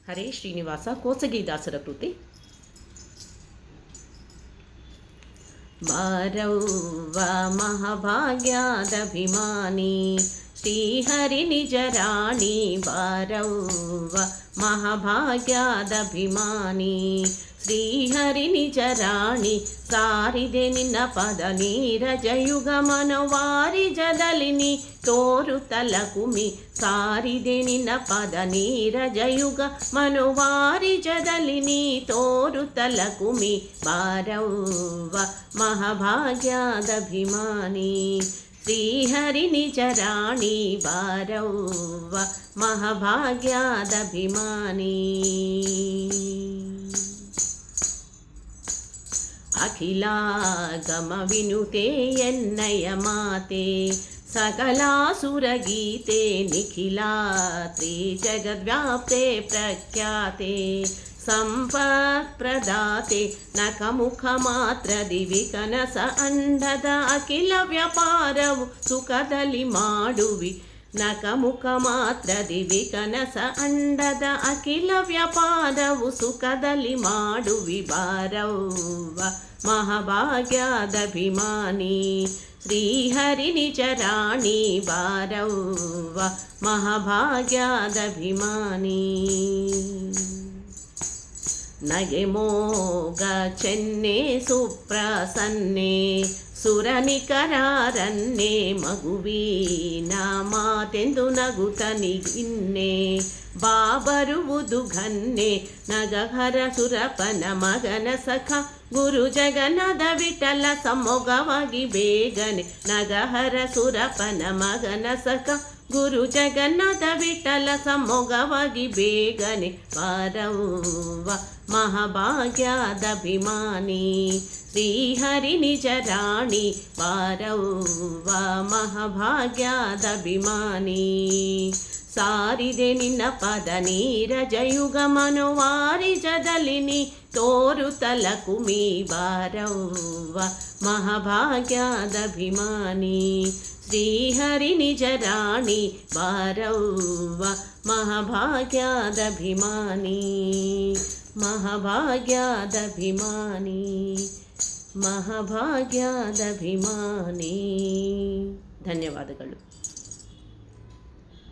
ಹರೇ ಶ್ರೀನಿವಾಸ ಕೋಸಗಿದಾಸರ ಕೃತಿ. ಬಾರವ್ವ ಮಹಾಭಾಗ್ಯದಭಿಮಾನಿ ಶ್ರೀಹರಿ ನಿಜ ರಾಣಿ, ಬಾರವ್ವ ಮಹಾಭಾಗ್ಯದಭಿಮಾನಿ ಶ್ರೀಹರಿ ನಿಜ ರಾಣಿ. ಸಾರಿದೆ ನಿನ್ನ ಪದ ನೀರಜಯುಗ ಮನವಾರಿಜದಲ್ಲಿ ನೀ ತೋರುತ್ತಲ ಕುಮಿ, ಸಾರಿದೆ ನಿನ್ನ ಪದ ನೀರಜಯುಗ ಮನವಾರಿಜದಲ್ಲಿ ನೀ ತೋರುತ್ತಲ ಕುಮಿ. ಬಾರವ್ವ ಮಹಾಭಾಗ್ಯದಭಿಮಾನಿ ಶ್ರೀಹರಿ ನಿಜ ರಾಣಿ, ಬಾರವ್ವ ಮಹಾಭಾಗ್ಯದಭಿಮಾನಿ. ಅಖಿಲಾಗಮ ವಿನುತೆ ಎನ್ನಯ ಮಾತೆ, ಸಕಲಾಸುರಗೀತೆ ನಿಖಿಲಾತ್ರಿ ಜಗದ್ವ್ಯಾಪ್ತೆ ಪ್ರಖ್ಯಾತೆ. ಸಂಪತ್ಪ್ರದಾತೆ ನಖಮುಖ ಮಾತ್ರ ದಿವಿ ಕನಸ ಅಂಡದ ಅಖಿಲ ವ್ಯಾಪಾರವು ಸುಖದಲ್ಲಿ ಮಾಡುವಿ. ನಖಮುಖ ಮಾತ್ರ ದಿವಿ ಕನಸ ಅಂಡದ ಅಖಿಲ ವ್ಯಾಪಾರವು ಸುಖದಲ್ಲಿ ಮಾಡುವಿ. ಬಾರವ್ವ ಮಹಾಭಾಗ್ಯದಭಿಮಾನಿ ಶ್ರೀಹರಿ ನಿಜ ರಾಣಿ, ಬಾರವ್ವ ಮಹಾಭಾಗ್ಯದಭಿಮಾನಿ. ನಗೆ ಮೋಗ ಚೆನ್ನೆ ಸುಪ್ರಸನ್ನೆ ಸುರನಿಕರಾರನ್ನೇ, ಮಗುವಿನ ಮಾತೆಂದು ನಗುತ್ತನಿಗಿನ್ನೆ ಬಾಬರುವುದು ಘನ್ನೆ. ನಗಹರ ಸುರಪನ ಮಗನ ಸಖ ಗುರು ಜಗನ್ನಾಥ ವಿಠಲ ಸಮೊಗವಾಗಿ ಬೇಗನೆ. ನಗಹರ ಸುರಪನ ಮಗನ ಸಖ ಗುರು ಜಗನ್ನಾಥ ವಿಠಲ ಸಮೊಗವಾಗಿ ಬೇಗನೆ. ಬಾರವ್ವ ಮಹಾಭಾಗ್ಯದಭಿಮಾನಿ ಶ್ರೀಹರಿ ನಿಜ ರಾಣಿ, ಬಾರವ್ವ ಮಹಾಭಾಗ್ಯದಭಿಮಾನಿ. ಸಾರಿದೆ ನಿನ್ನ ಪದ ನೀರಜಯುಗ ಮನೋವಾರಿಜದಲ್ಲಿ ನೀ ತೋರುತ್ತಲ ಕುಮಿ. ಬಾರವ್ವ ಮಹಾಭಾಗ್ಯದಭಿಮಾನಿ ಶ್ರೀಹರಿ ನಿಜ ರಾಣಿ, ಬಾರವ್ವ ಮಹಾಭಾಗ್ಯದಭಿಮಾನಿ. ಮಹಾಭಾಗ್ಯದಭಿಮಾನಿ ಮಹಾಭಾಗ್ಯದಭಿಮಾನಿ. ಧನ್ಯವಾದಗಳು.